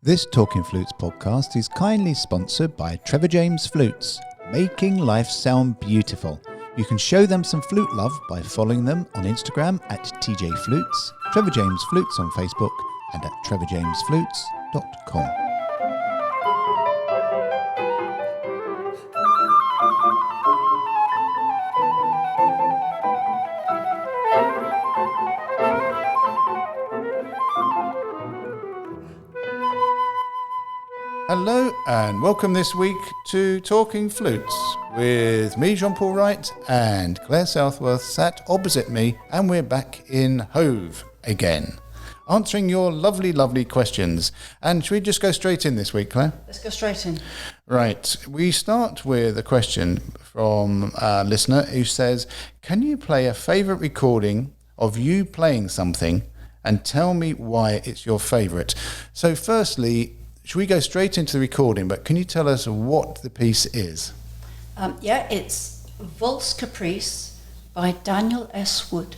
This Talking Flutes podcast is kindly sponsored by Trevor James Flutes, making life sound beautiful. You can show them some flute love by following them on Instagram at TJ Flutes, Trevor James Flutes on Facebook, and at trevorjamesflutes.com. Hello and welcome this week to Talking Flutes with me, Jean-Paul Wright, and Claire Southworth sat opposite me, and we're back in Hove again, answering your lovely questions. And should we just go straight in this week, Claire? Let's go straight in. Right, we start with a question from a listener who says, can you play a favourite recording of you playing something and tell me why it's your favourite? So firstly, should we go straight into the recording, but can you tell us what the piece is? It's Valse Caprice by Daniel S. Wood.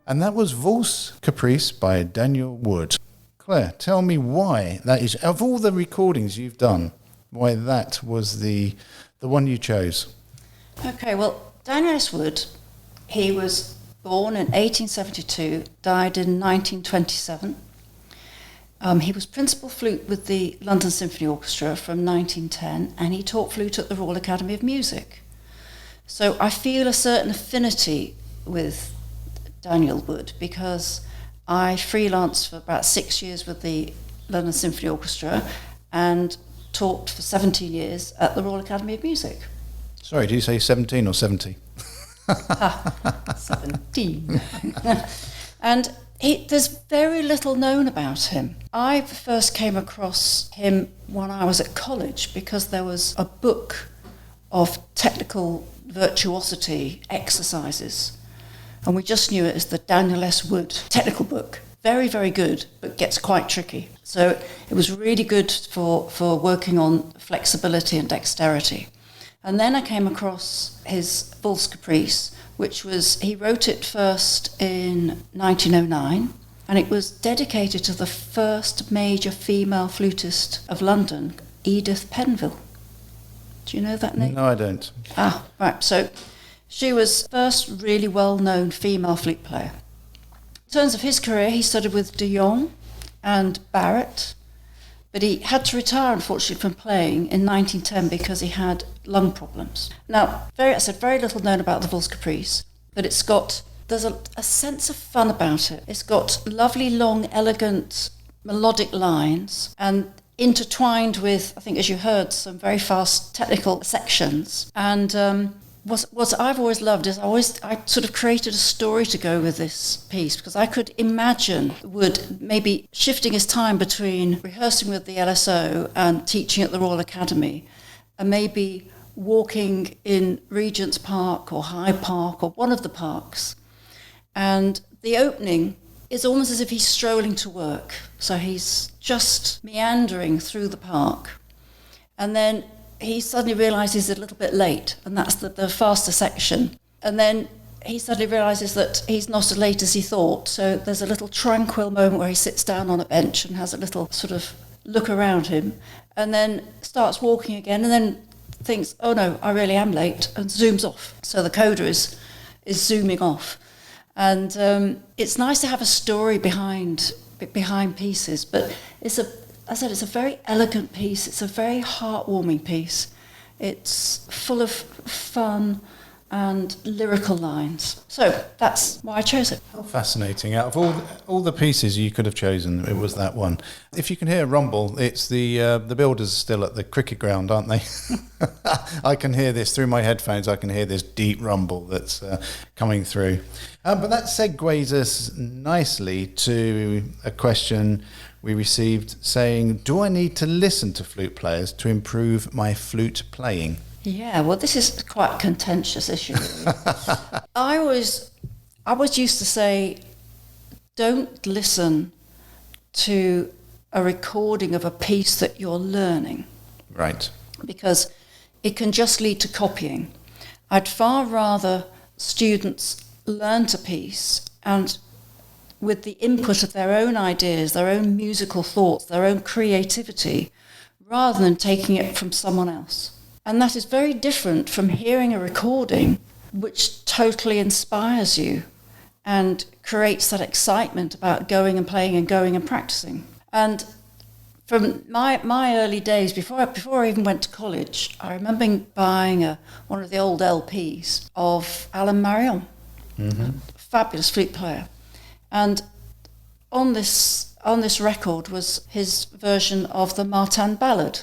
And that was Valse Caprice by Daniel Wood. Claire, tell me why that is, of all the recordings you've done, why that was the one you chose. Okay, well, Daniel S. Wood, he was born in 1872, died in 1927. He was principal flute with the London Symphony Orchestra from 1910, and he taught flute at the Royal Academy of Music. So I feel a certain affinity with Daniel Wood because I freelanced for about 6 years with the London Symphony Orchestra and taught for 17 years at the Royal Academy of Music. Sorry, did you say 17 or 70? 17. And there's very little known about him. I first came across him when I was at college because there was a book of technical virtuosity exercises, and we just knew it as the Daniel S. Wood technical book. Very, very good, but gets quite tricky. So it was really good for working on flexibility and dexterity. And then I came across his Valse Caprice, which was, he wrote it first in 1909, and it was dedicated to the first major female flutist of London, Edith Penville. Do you know that name? No, I don't. Ah, right. So she was first really well-known female flute player. In terms of his career, he studied with de Jong and Barrett, but he had to retire, unfortunately, from playing in 1910 because he had lung problems. Now, I said very little known about the Valse Caprice, but there's a sense of fun about it. It's got lovely, long, elegant, melodic lines, and intertwined with, I think, as you heard, some very fast technical sections. And what I've always loved is I sort of created a story to go with this piece because I could imagine Wood maybe shifting his time between rehearsing with the LSO and teaching at the Royal Academy, and maybe walking in Regent's Park or Hyde Park or one of the parks. And the opening is almost as if he's strolling to work. So he's just meandering through the park. And then he suddenly realises he's a little bit late, and that's the faster section. And then he suddenly realises that he's not as late as he thought. So there's a little tranquil moment where he sits down on a bench and has a little sort of look around him, and then starts walking again, and then thinks, oh no, I really am late, and zooms off. So the coda is zooming off. And it's nice to have a story behind pieces, but it's a very elegant piece. It's a very heartwarming piece. It's full of fun and lyrical lines. So that's why I chose it. How fascinating. Out of all the pieces you could have chosen, it was that one. If you can hear a rumble, it's the builders still at the cricket ground, aren't they? I can hear this through my headphones. I can hear this deep rumble that's coming through. But that segues us nicely to a question we received saying, do I need to listen to flute players to improve my flute playing? Yeah, well, this is quite a contentious issue, really. I was used to say, don't listen to a recording of a piece that you're learning. Right. Because it can just lead to copying. I'd far rather students learnt a piece and with the input of their own ideas, their own musical thoughts, their own creativity, rather than taking it from someone else. And that is very different from hearing a recording which totally inspires you and creates that excitement about going and playing and going and practicing. And from my early days, before I even went to college, I remember buying one of the old LPs of Alan Marion, fabulous flute player. And on this record was his version of the Martin Ballad.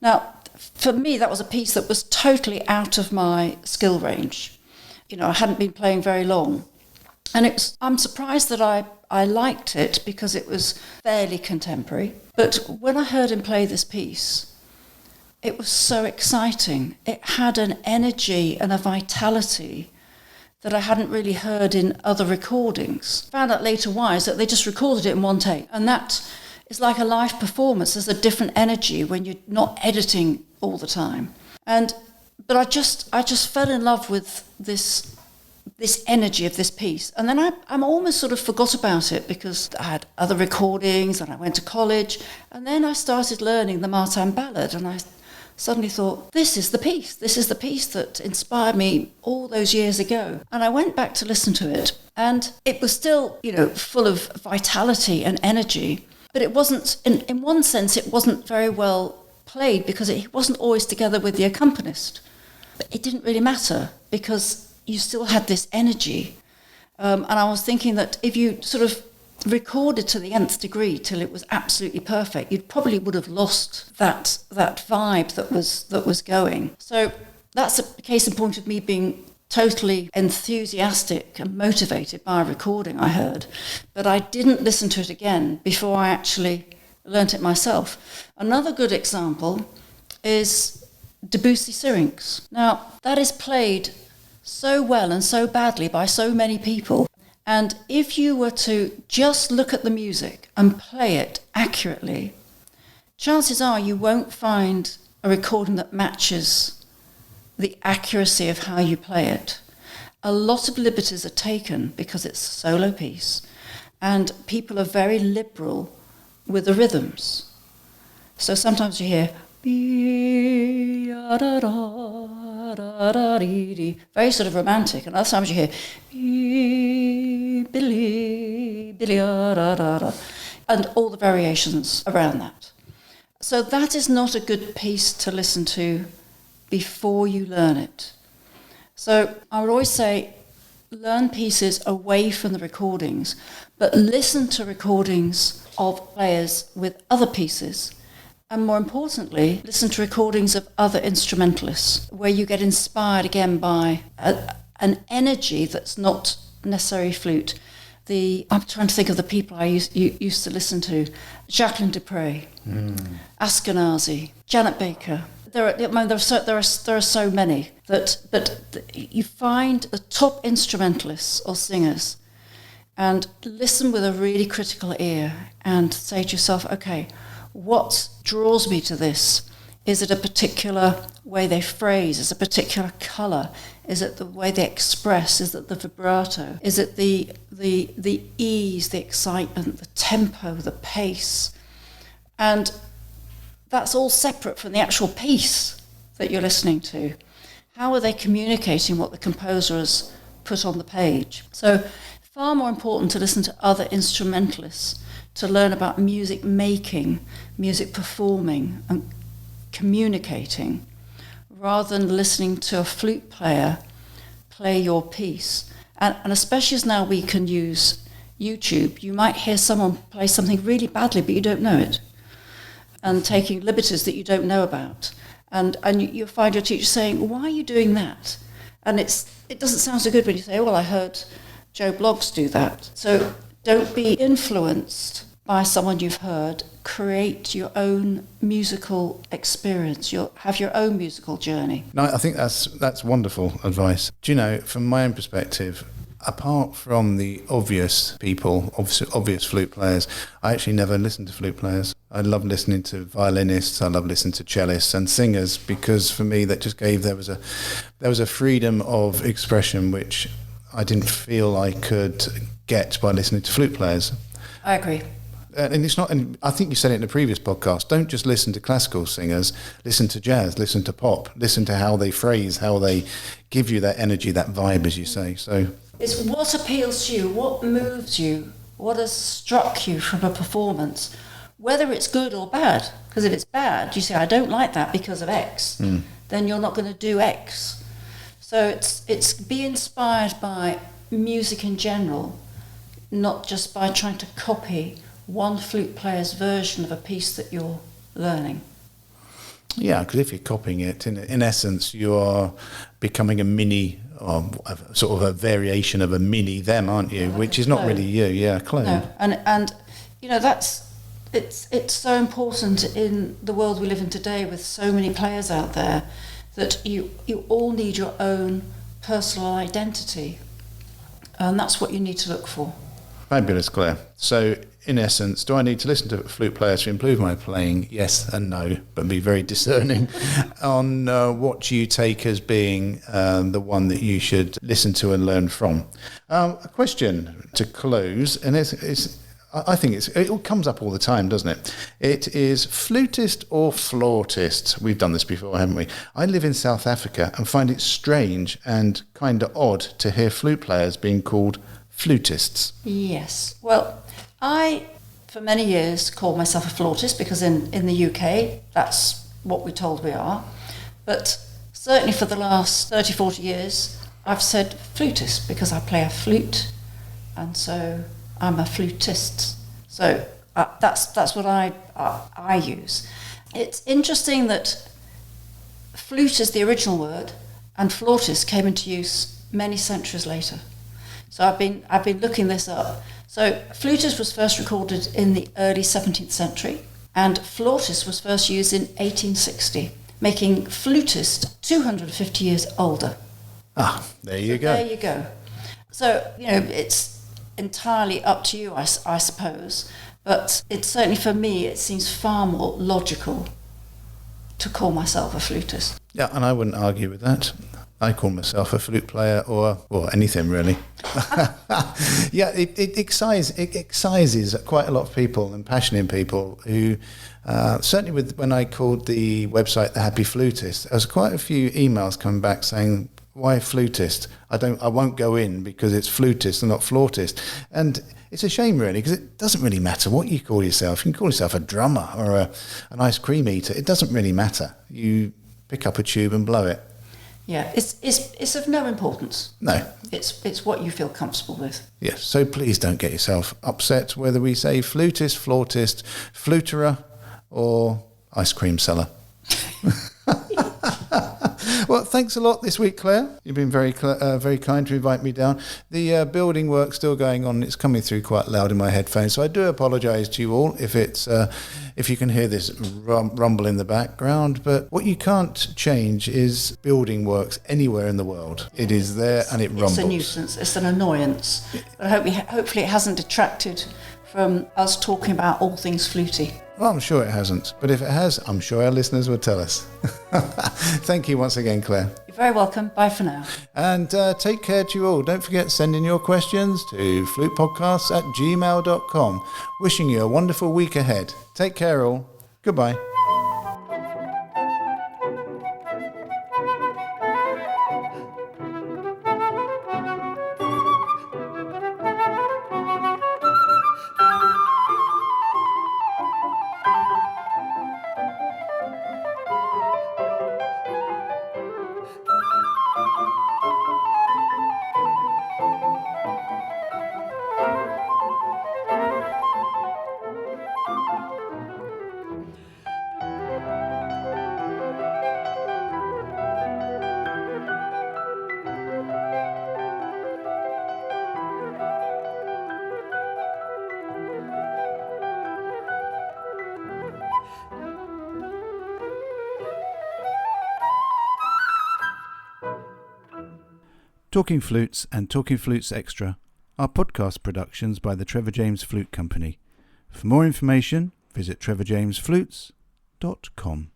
Now, for me, that was a piece that was totally out of my skill range. You know, I hadn't been playing very long. And I'm surprised that I liked it because it was fairly contemporary. But when I heard him play this piece, it was so exciting. It had an energy and a vitality that I hadn't really heard in other recordings. Found out later why is that they just recorded it in one take. And that is like a live performance. There's a different energy when you're not editing all the time. But I just fell in love with this energy of this piece. And then I'm almost sort of forgot about it because I had other recordings and I went to college. And then I started learning the Martin Ballad and I suddenly thought, this is the piece. This is the piece that inspired me all those years ago. And I went back to listen to it and it was still, you know, full of vitality and energy. But it wasn't, in one sense, it wasn't very well played because it wasn't always together with the accompanist. But it didn't really matter because you still had this energy. And I was thinking that if you sort of recorded to the nth degree till it was absolutely perfect, you probably would have lost that vibe that was going. So that's a case in point of me being totally enthusiastic and motivated by a recording I heard. But I didn't listen to it again before I actually learnt it myself. Another good example is Debussy Syrinx. Now, that is played so well and so badly by so many people. And if you were to just look at the music and play it accurately, chances are you won't find a recording that matches the accuracy of how you play it. A lot of liberties are taken because it's a solo piece, and people are very liberal with the rhythms. So sometimes you hear very sort of romantic, and other times you hear and all the variations around that. So that is not a good piece to listen to before you learn it. So I would always say learn pieces away from the recordings, but listen to recordings of players with other pieces. And more importantly, listen to recordings of other instrumentalists where you get inspired again by an energy that's not necessarily flute. I'm trying to think of the people I used to listen to. Jacqueline Dupre, Ashkenazi, Janet Baker. There are so many but you find the top instrumentalists or singers and listen with a really critical ear and say to yourself, okay, what draws me to this? Is it a particular way they phrase? Is it a particular colour? Is it the way they express? Is it the vibrato? Is it the ease, the excitement, the tempo, the pace? And that's all separate from the actual piece that you're listening to. How are they communicating what the composer has put on the page? So far more important to listen to other instrumentalists to learn about music making, music performing and communicating, rather than listening to a flute player play your piece. And especially as now we can use YouTube, you might hear someone play something really badly, but you don't know it, and taking liberties that you don't know about. And you'll find your teacher saying, why are you doing that? And it doesn't sound so good when you say, well, I heard Joe Bloggs do that. So don't be influenced by someone you've heard. Create your own musical experience. Have your own musical journey. No, I think that's wonderful advice. Do you know, from my own perspective, apart from the obvious people, obvious flute players, I actually never listened to flute players. I love listening to violinists. I love listening to cellists and singers, because for me that just gave there was a freedom of expression which I didn't feel I could get by listening to flute players. I agree. And it's not, and I think you said it in the previous podcast, don't just listen to classical singers, listen to jazz, listen to pop, listen to how they phrase, how they give you that energy, that vibe, as you say. So it's what appeals to you, what moves you, what has struck you from a performance, whether it's good or bad. Because if it's bad, you say, I don't like that because of X, then you're not going to do X. So it's be inspired by music in general, not just by trying to copy one flute player's version of a piece that you're learning. Yeah, because if you're copying it, in essence, you are becoming a mini, or sort of a variation of a mini them, aren't you? Which is not really you. Yeah, clone. No, and you know it's so important in the world we live in today, with so many players out there, that you all need your own personal identity, and that's what you need to look for. Fabulous, Claire. So, in essence, do I need to listen to flute players to improve my playing? Yes and no, but be very discerning on what you take as being the one that you should listen to and learn from. A question to close, and I think it comes up all the time, doesn't it? It is flutist or flautist. We've done this before, haven't we? I live in South Africa and find it strange and kind of odd to hear flute players being called flutists. Yes. Well, I, for many years, called myself a flautist because in the UK, that's what we're told we are. But certainly for the last 30, 40 years, I've said flutist because I play a flute, and so I'm a flutist. So that's what I use. It's interesting that flute is the original word, and flautist came into use many centuries later. So I've been looking this up. So flutist was first recorded in the early 17th century, and flautist was first used in 1860, making flutist 250 years older. Ah, there you go. There you go. So, you know, it's entirely up to you, I suppose, but it's certainly for me, it seems far more logical to call myself a flutist. Yeah, and I wouldn't argue with that. I call myself a flute player or anything really. Yeah, it excises quite a lot of people and passionate people who, certainly when I called the website The Happy Flutist, there was quite a few emails coming back saying, why flutist? I won't go in because it's flutist and not flautist. And it's a shame really, because it doesn't really matter what you call yourself. You can call yourself a drummer or an ice cream eater. It doesn't really matter. You pick up a tube and blow it. Yeah, it's of no importance. No. It's what you feel comfortable with. Yes, so please don't get yourself upset whether we say flutist, flautist, fluterer or ice cream seller. Well, thanks a lot this week, Claire. You've been very kind to invite me down. The building work's still going on. It's coming through quite loud in my headphones, so I do apologise to you all if you can hear this rumble in the background. But what you can't change is building works anywhere in the world. It is there and it rumbles. It's a nuisance. It's an annoyance. But hopefully it hasn't detracted from us talking about all things fluty. Well, I'm sure it hasn't. But if it has, I'm sure our listeners will tell us. Thank you once again, Claire. You're very welcome. Bye for now. And take care to you all. Don't forget to send in your questions to flutepodcasts@gmail.com. Wishing you a wonderful week ahead. Take care all. Goodbye. Talking Flutes and Talking Flutes Extra are podcast productions by the Trevor James Flute Company. For more information, visit trevorjamesflutes.com.